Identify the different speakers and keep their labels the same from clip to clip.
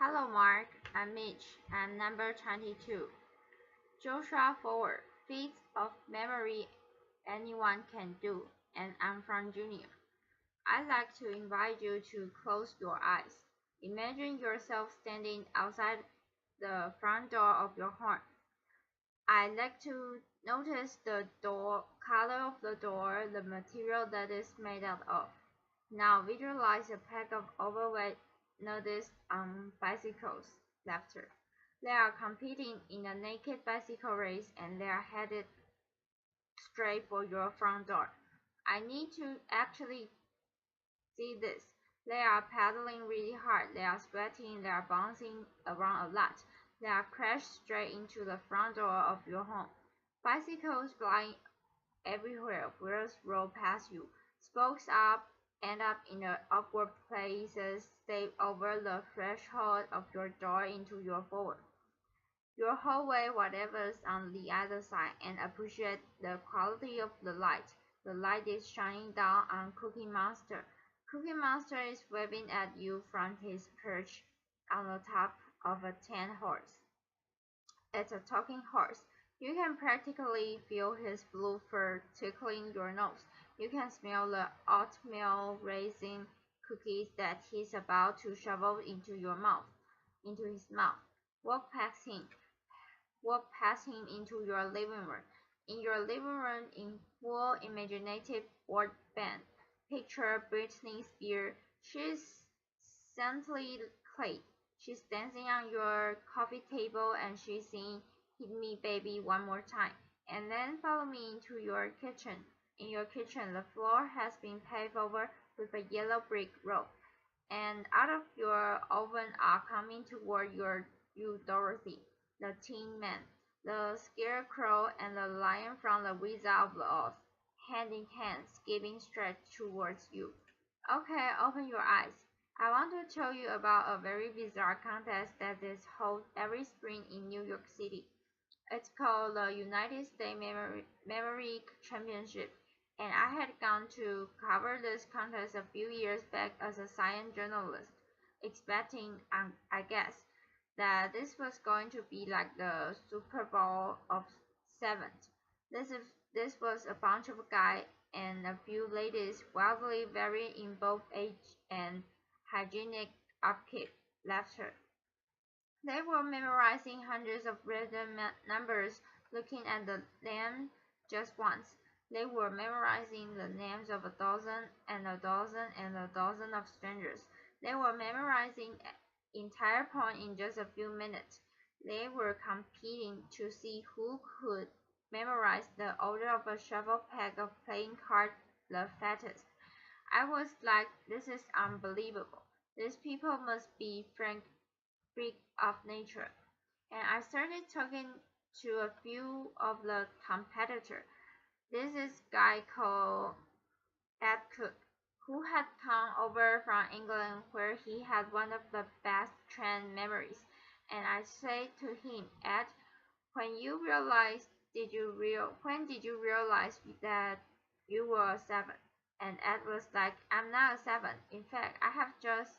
Speaker 1: Hello, Mark. I'm Mitch. I'm number 22. Joshua Foer, feats of memory anyone can do, and I'm from Junior. I'd like to invite you to close your eyes. Imagine yourself standing outside the front door of your home. I'd like to notice the door, color of the door, the material that is made out of. Now visualize a pack of overweight nudists on bicycles. Laughter. They are competing in a naked bicycle race and they are headed straight for your front door. I need to actually see this. They are pedaling really hard, they are sweating, they are bouncing around a lot. They are crashed straight into the front door of your home. Bicycles flying everywhere, wheels roll past you. Spokes up, end up in the awkward places, step over the threshold of your door into your forward. Your hallway, whatever's on the other side, and appreciate the quality of the light. The light is shining down on Cookie Monster. Cookie Monster is waving at you from his perch on the top of a tin horse. It's a talking horse. You can practically feel his blue fur tickling your nose. You can smell the oatmeal raisin cookies that he's about to shovel into his mouth. Walk past him. Walk past him into your living room. In your living room, in full imaginative word band, picture Britney Spears. She's scantily clad. She's dancing on your coffee table and she's singing "Hit Me Baby" one more time. And then follow me into your kitchen. In your kitchen, the floor has been paved over with a yellow brick road. And out of your oven are coming toward you Dorothy, the Tin Man, the Scarecrow, and the Lion from the Wizard of Oz, hand in hand, skipping straight towards you. Okay, open your eyes. I want to tell you about a very bizarre contest that is held every spring in New York City. It's called the United States Memory Championship, and I had gone to cover this contest a few years back as a science journalist, expecting, I guess, that this was going to be like the Super Bowl of sevens. This was a bunch of guys and a few ladies wildly varying in both age and hygienic upkeep. Laughter. They were memorizing hundreds of random numbers, looking at them just once. They were memorizing the names of a dozen and a dozen and a dozen of strangers. They were memorizing entire poem in just a few minutes. They were competing to see who could memorize the order of a shuffle pack of playing cards the fattest. I was like, this is unbelievable. These people must be freak of nature. And I started talking to a few of the competitors. This is a guy called Ed Cook, who had come over from England where he had one of the best trained memories. And I said to him, Ed, when did you realize that you were a seven? And Ed was like, I'm not a seven. In fact, I have just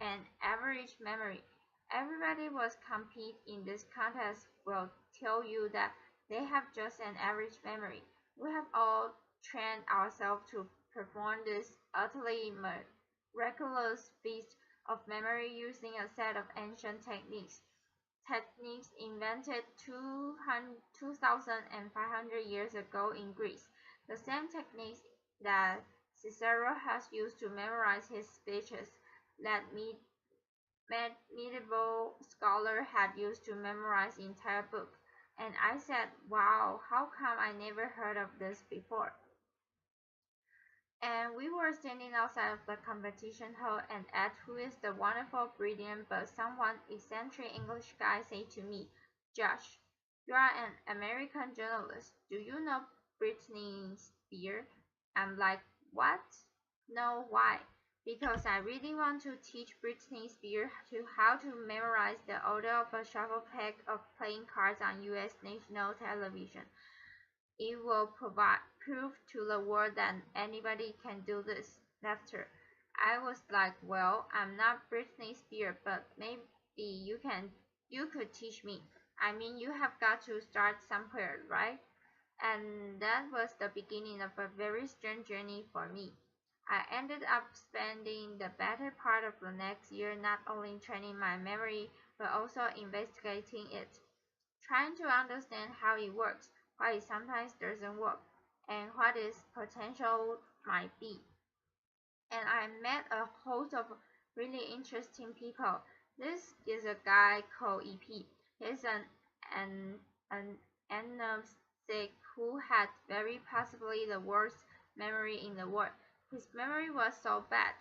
Speaker 1: an average memory. Everybody was compete in this contest will tell you that they have just an average memory. We have all trained ourselves to perform this utterly miraculous feat of memory using a set of ancient techniques invented 2,500 years ago in Greece. The same techniques that Cicero has used to memorize his speeches that medieval scholars had used to memorize entire books. And I said, wow, how come I never heard of this before? And we were standing outside of the competition hall, and Ed, who is the wonderful, brilliant, but somewhat eccentric English guy, said to me, Josh, you are an American journalist. Do you know Britney Spears? I'm like, what? No, why? Because I really want to teach Britney Spears how to memorize the order of a shuffle pack of playing cards on U.S. national television. It will prove to the world that anybody can do this. Laughter. I was like, well, I'm not Britney Spears, but maybe you could teach me. I mean, you have got to start somewhere, right? And that was the beginning of a very strange journey for me. I ended up spending the better part of the next year not only training my memory, but also investigating it, trying to understand how it works, why it sometimes doesn't work, and what its potential might be. And I met a host of really interesting people. This is a guy called EP. He's an agnostic who had very possibly the worst memory in the world. His memory was so bad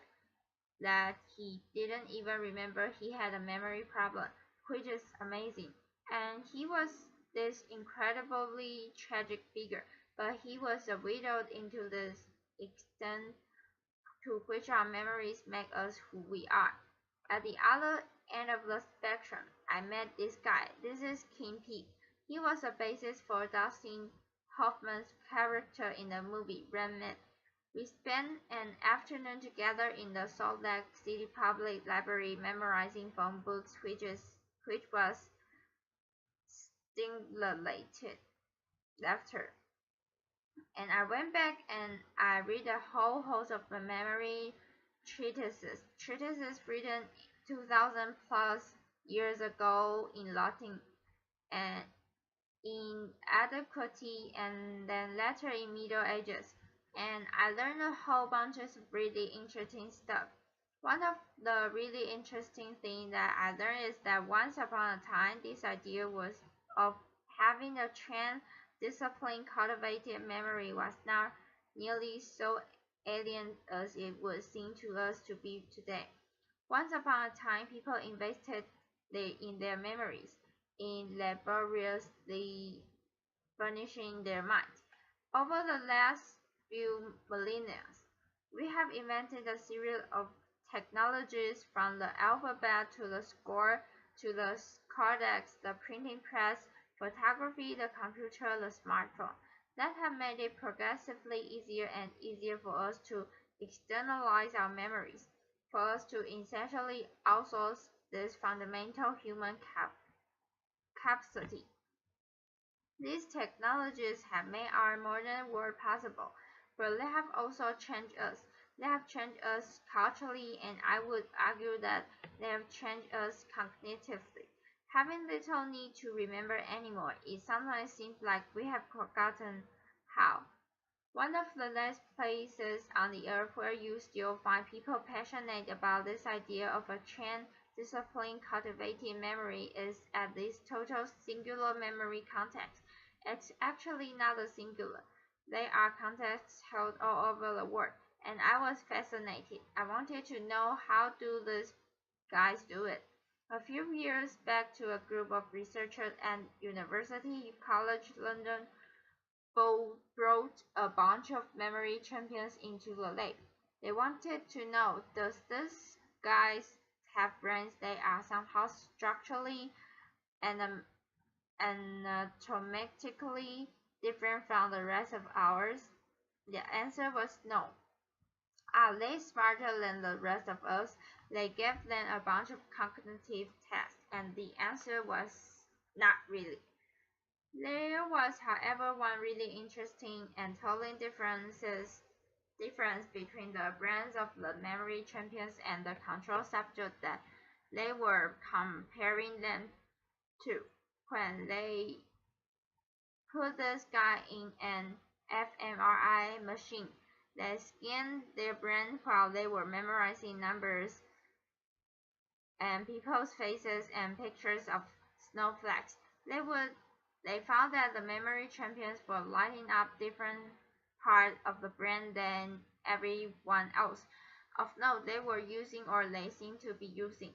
Speaker 1: that he didn't even remember he had a memory problem, which is amazing. And he was this incredibly tragic figure, but he was widowed into this extent to which our memories make us who we are. At the other end of the spectrum, I met this guy. This is King Pete. He was a basis for Dustin Hoffman's character in the movie Rain Man. We spent an afternoon together in the Salt Lake City Public Library memorizing phone books, which was stimulated laughter. And I went back and I read a whole host of memory treatises written 2000 plus years ago in Latin and inadequate and then later in Middle Ages. And I learned a whole bunch of really interesting stuff. One of the really interesting things that I learned is that once upon a time, this idea was of having a trained, disciplined, cultivated memory was not nearly so alien as it would seem to us to be today. Once upon a time, people invested in their memories, in laboriously furnishing their minds. Over the last few millennia, we have invented a series of technologies from the alphabet to the score to the codex, the printing press, photography, the computer, the smartphone that have made it progressively easier and easier for us to externalize our memories, for us to essentially outsource this fundamental human capacity. These technologies have made our modern world possible, but they have also changed us. They have changed us culturally, and I would argue that they have changed us cognitively. Having little need to remember anymore, it sometimes seems like we have forgotten how. One of the last places on the earth where you still find people passionate about this idea of a trained, disciplined, cultivated memory is at this total singular memory context. It's actually not a singular. They are contexts held all over the world, and I was fascinated. I wanted to know how do these guys do it. A few years back to a group of researchers at University College London brought a bunch of memory champions into the lab. They wanted to know, does these guys have brains that are somehow structurally and anatomically different from the rest of ours? The answer was no. Are they smarter than the rest of us? They gave them a bunch of cognitive tests, and the answer was not really. There was, however, one really interesting and telling difference between the brains of the memory champions and the control subject that they were comparing them to. When they put this guy in an fMRI machine, they scanned their brain while they were memorizing numbers and people's faces and pictures of snowflakes. They would they found that the memory champions were lighting up different parts of the brain than everyone else. Of note, they were using or they seem to be using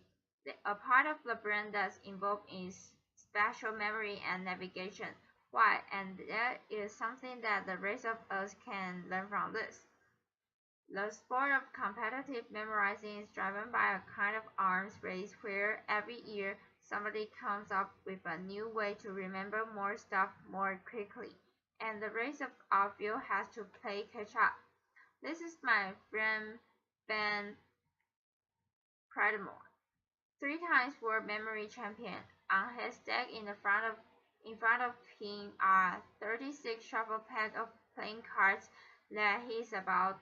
Speaker 1: a part of the brain that's involved in spatial memory and navigation. Why? And that is something that the rest of us can learn from this. The sport of competitive memorizing is driven by a kind of arms race where every year somebody comes up with a new way to remember more stuff more quickly, and the rest of our field has to play catch up. This is my friend Ben Incredible. 3 times world memory champion. On his deck in front of him are 36 shuffle pack of playing cards that he's about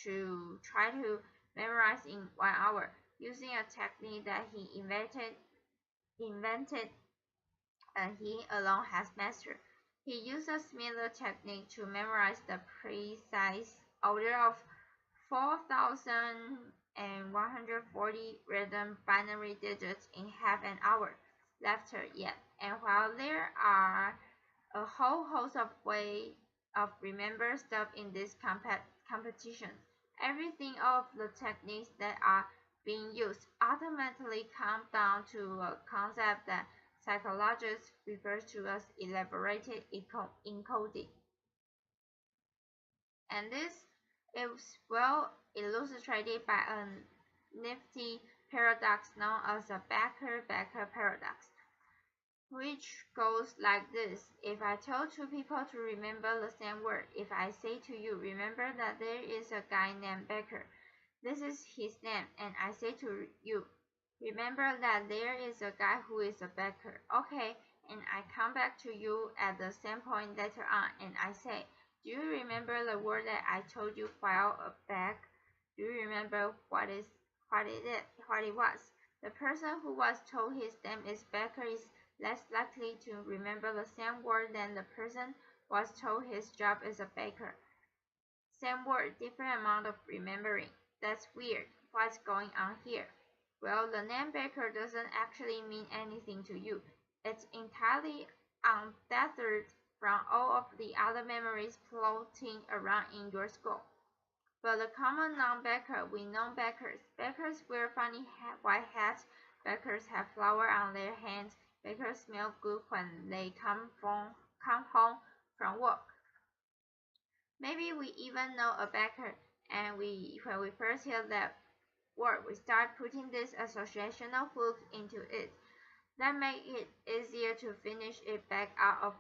Speaker 1: to try to memorize in 1 hour, using a technique that he invented and he alone has mastered. He used a similar technique to memorize the precise order of 4,140 random binary digits in half an hour. Laughter yet. And while there are a whole host of ways of remember stuff in this competition, everything of the techniques that are being used ultimately come down to a concept that psychologists refer to as elaborated encoding. And this is well illustrated by a nifty paradox known as the Becker-Becker paradox, which goes like this. If I told 2 people to remember the same word, if I say to you, remember that there is a guy named Becker, this is his name, and I say to you, remember that there is a guy who is a baker. Okay, and I come back to you at the same point later on, and I say, do you remember the word that I told you while back? Do you remember what it was? The person who was told his name is Becker is less likely to remember the same word than the person was told his job is a baker. Same word, different amount of remembering. That's weird. What's going on here? Well, the name Baker doesn't actually mean anything to you. It's entirely untethered from all of the other memories floating around in your skull. But the common non-baker, we know bakers. Bakers wear funny white hats. Bakers have flour on their hands. Bakers smell good when they come home from work. Maybe we even know a baker, and when we first hear that word, we start putting this associational hook into it. That makes it easier to finish it back out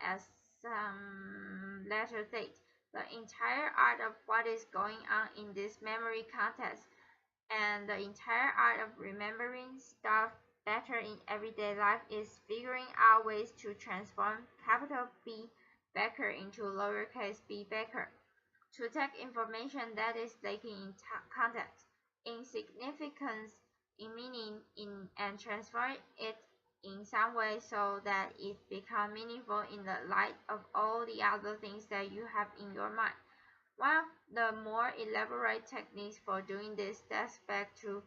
Speaker 1: at some later date. The entire art of what is going on in this memory contest and the entire art of remembering stuff better in everyday life is figuring out ways to transform capital B Becker into lowercase b Becker, to take information that is lacking in context, in significance, in meaning, and transform it in some way so that it becomes meaningful in the light of all the other things that you have in your mind. One of the more elaborate techniques for doing this dates back to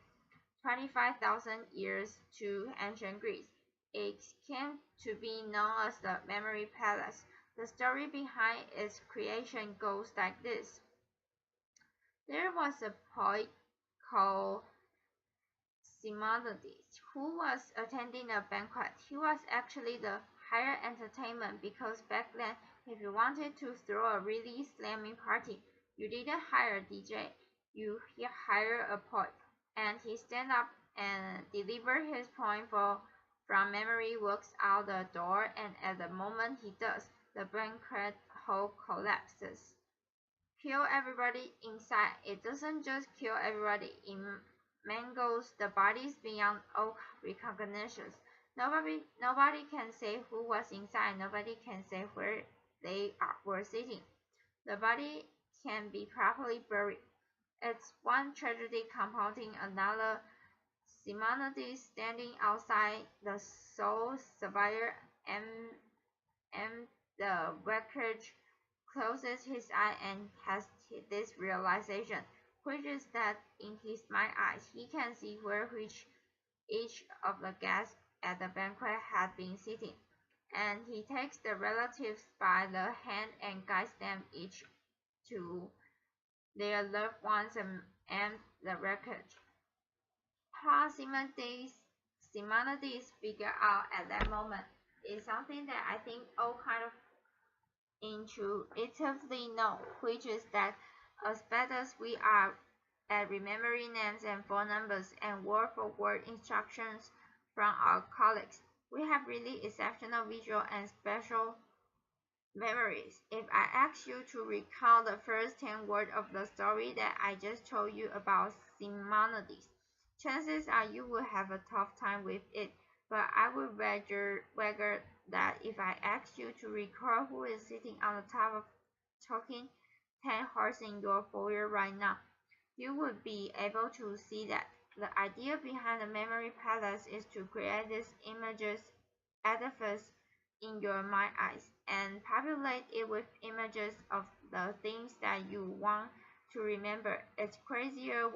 Speaker 1: 25,000 years to ancient Greece. It came to be known as the Memory Palace. The story behind its creation goes like this. There was a poet called Simonides who was attending a banquet. He was actually the higher entertainment because back then, if you wanted to throw a really slamming party, you didn't hire a DJ, you hire a poet, and he stand up and deliver his poem from memory, walks out the door, and at the moment he does, the banquet hall collapses. Kill everybody inside. It doesn't just kill everybody, it mangles the bodies beyond all recognition. Nobody can say who was inside. Nobody can say where were sitting. The body can be properly buried. It's one tragedy compounding another. Simonides standing outside the sole survivor and the wreckage closes his eye and has this realization, which is that in his mind eyes he can see where each of the guests at the banquet had been sitting, and he takes the relatives by the hand and guides them each to their loved ones and the wreckage. How Simonides figured out at that moment is something that I think all kind of intuitively know, which is that as bad as we are at remembering names and phone numbers and word-for-word instructions from our colleagues, we have really exceptional visual and spatial memories. If I ask you to recall the first 10 words of the story that I just told you about Simonides, Chances are you will have a tough time with it, but I would wager that if I asked you to recall who is sitting on the top of talking 10 horse in your foyer right now, you would be able to see that. The idea behind the memory palace is to create this images edifice in your mind eyes and populate it with images of the things that you want to remember. It's crazier,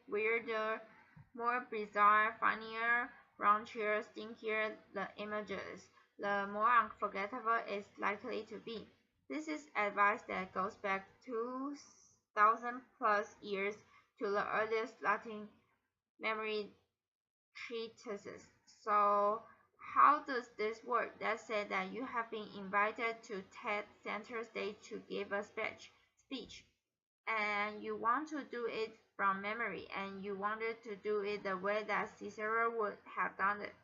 Speaker 1: weirder, more bizarre, funnier, raunchier, stinkier the images, the more unforgettable it's likely to be. This is advice that goes back 2,000 plus years to the earliest Latin memory treatises. So, how does this work? Let's say that you have been invited to TED Center stage to give a speech, and you want to do it from memory, and you wanted to do it the way that Cicero would have done it.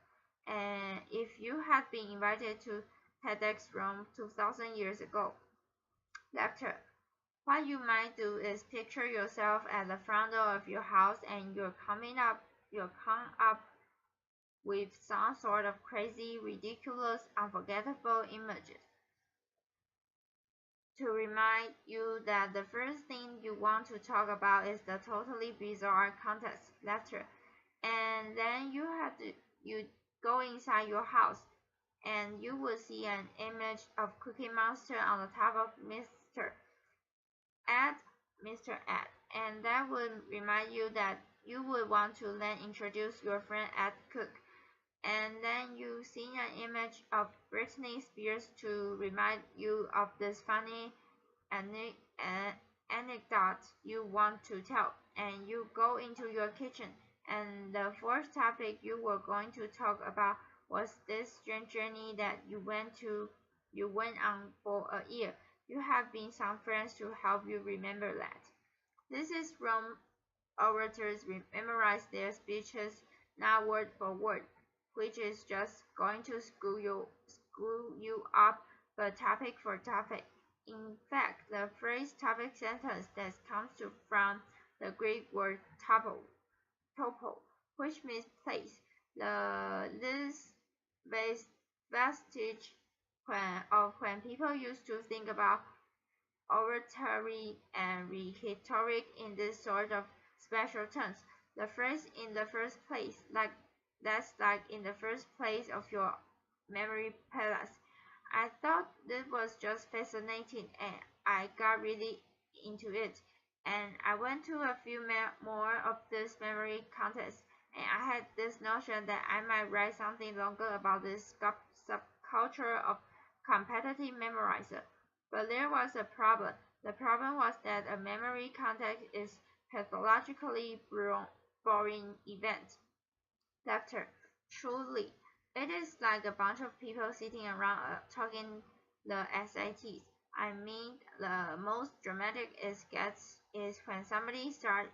Speaker 1: And if you had been invited to TEDx Rome 2000 years ago lecture, what you might do is picture yourself at the front door of your house and you're come up with some sort of crazy, ridiculous, unforgettable images to remind you that the first thing you want to talk about is the totally bizarre context lecture. And then you go inside your house and you will see an image of Cookie Monster on the top of Ed, Mr. Ed, and that would remind you that you would want to then introduce your friend Ed Cook. And then you see an image of Britney Spears to remind you of this funny anecdote you want to tell. And you go into your kitchen, and the fourth topic you were going to talk about was this strange journey that you went on for a year. You have been some friends to help you remember that. This is Rome orators memorize their speeches not word for word, which is just going to screw you up, but topic for topic. In fact, the phrase topic sentence that comes from the Greek word topo, which means place. This vestige when people used to think about oratory and rhetoric in this sort of special terms. The phrase in the first place, that's like in the first place of your memory palace. I thought this was just fascinating and I got really into it. And I went to a few more of these memory contests and I had this notion that I might write something longer about this subculture of competitive memorizer. But there was a problem. The problem was that a memory context is pathologically boring event. Lecture. Truly, it is like a bunch of people sitting around talking the SATs. I mean, the most dramatic it gets is when somebody starts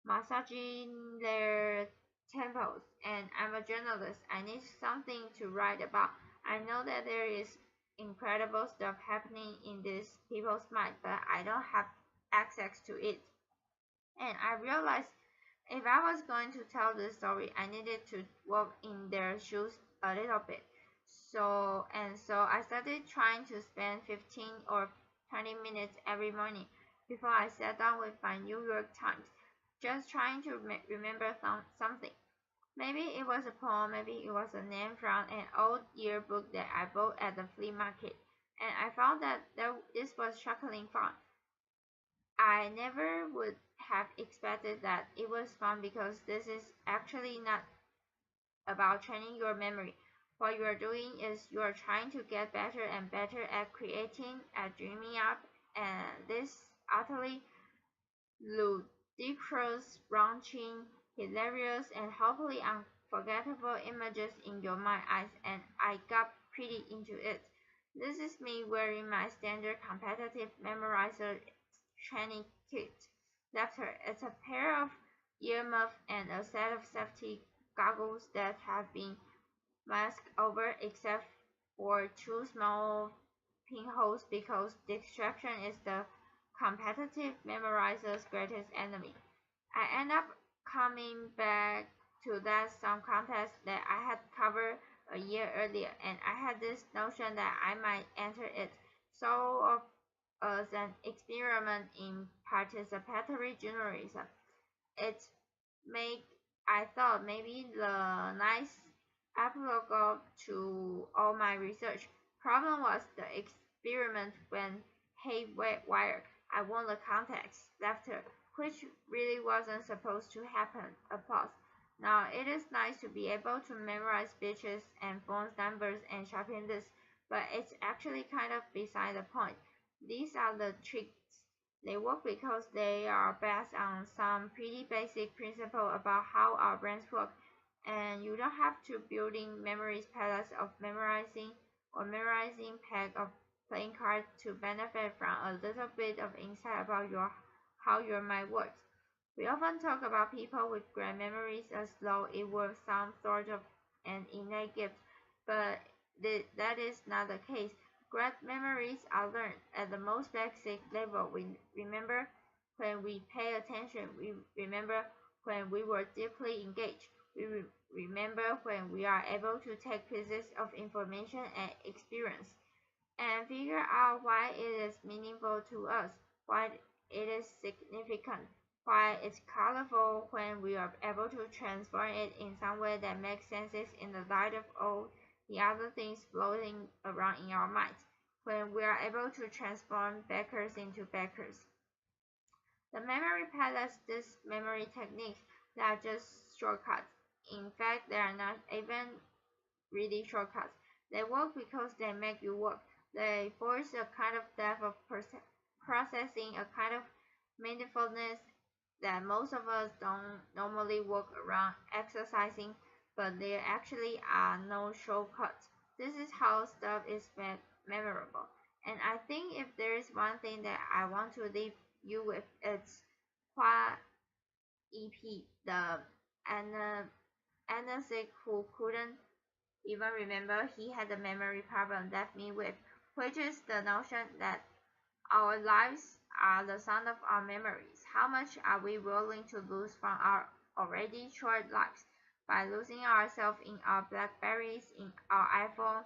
Speaker 1: massaging their temples. And I'm a journalist. I need something to write about. I know that there is incredible stuff happening in these people's mind, but I don't have access to it. And I realized if I was going to tell this story, I needed to walk in their shoes a little bit. So I started trying to spend 15 or 20 minutes every morning before I sat down with my New York Times, just trying to remember something. Maybe it was a poem, maybe it was a name from an old yearbook that I bought at the flea market, and I found that this was shockingly fun. I never would have expected that it was fun because this is actually not about training your memory. What you are doing is you are trying to get better and better at creating, at dreaming up, and this utterly ludicrous, raunchy, hilarious, and hopefully unforgettable images in your mind eyes, and I got pretty into it. This is me wearing my standard competitive memorizer training kit. Doctor, it's a pair of earmuffs and a set of safety goggles that have been masked over except for two small pinholes because distraction is the competitive memorizer's greatest enemy. I end up coming back to that song contest that I had covered a year earlier, and I had this notion that I might enter it sort of as an experiment in participatory journalism. It made I thought maybe the nice epilogue to all my research. Problem was the experiment when haywire. I won the contest laughter, which really wasn't supposed to happen. Applause. Now it is nice to be able to memorize speeches and phone numbers and shopping lists, but it's actually kind of beside the point. These are the tricks. They work because they are based on some pretty basic principle about how our brains work, and you don't have to building memories palace of memorizing or memorizing pack of playing cards to benefit from a little bit of insight about how your mind works. We often talk about people with great memories as though it were some sort of an innate gift, but that is not the case. Great memories are learned at the most basic level. We remember when we pay attention. We remember when we were deeply engaged. We remember when we are able to take pieces of information and experience and figure out why it is meaningful to us, why it is significant, why it's colorful when we are able to transform it in some way that makes sense in the light of all the other things floating around in our minds, when we are able to transform bakers into bakers. The memory palace, these memory techniques, they are just shortcuts. In fact, they are not even really shortcuts. They work because they make you work. They force a kind of depth of processing, a kind of mindfulness that most of us don't normally work around exercising, but there actually are no shortcuts. This is how stuff is memorable. And I think if there is one thing that I want to leave you with, it's Hua EP, the anesthetic who couldn't even remember he had a memory problem left me with, which is the notion that our lives are the sum of our memories. How much are we willing to lose from our already short lives by losing ourselves in our Blackberries, in our iPhone,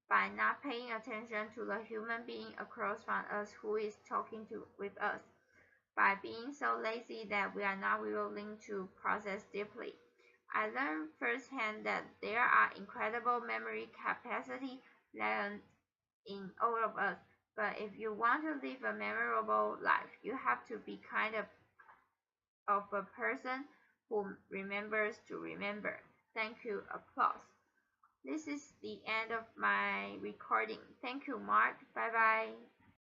Speaker 1: by not paying attention to the human being across from us who is talking with us, by being so lazy that we are not willing to process deeply. I learned firsthand that there are incredible memory capacity latent in all of us, but if you want to live a memorable life, you have to be kind of a person who remembers to remember. Thank you. Applause. This is the end of my recording. Thank you, Mark. Bye bye.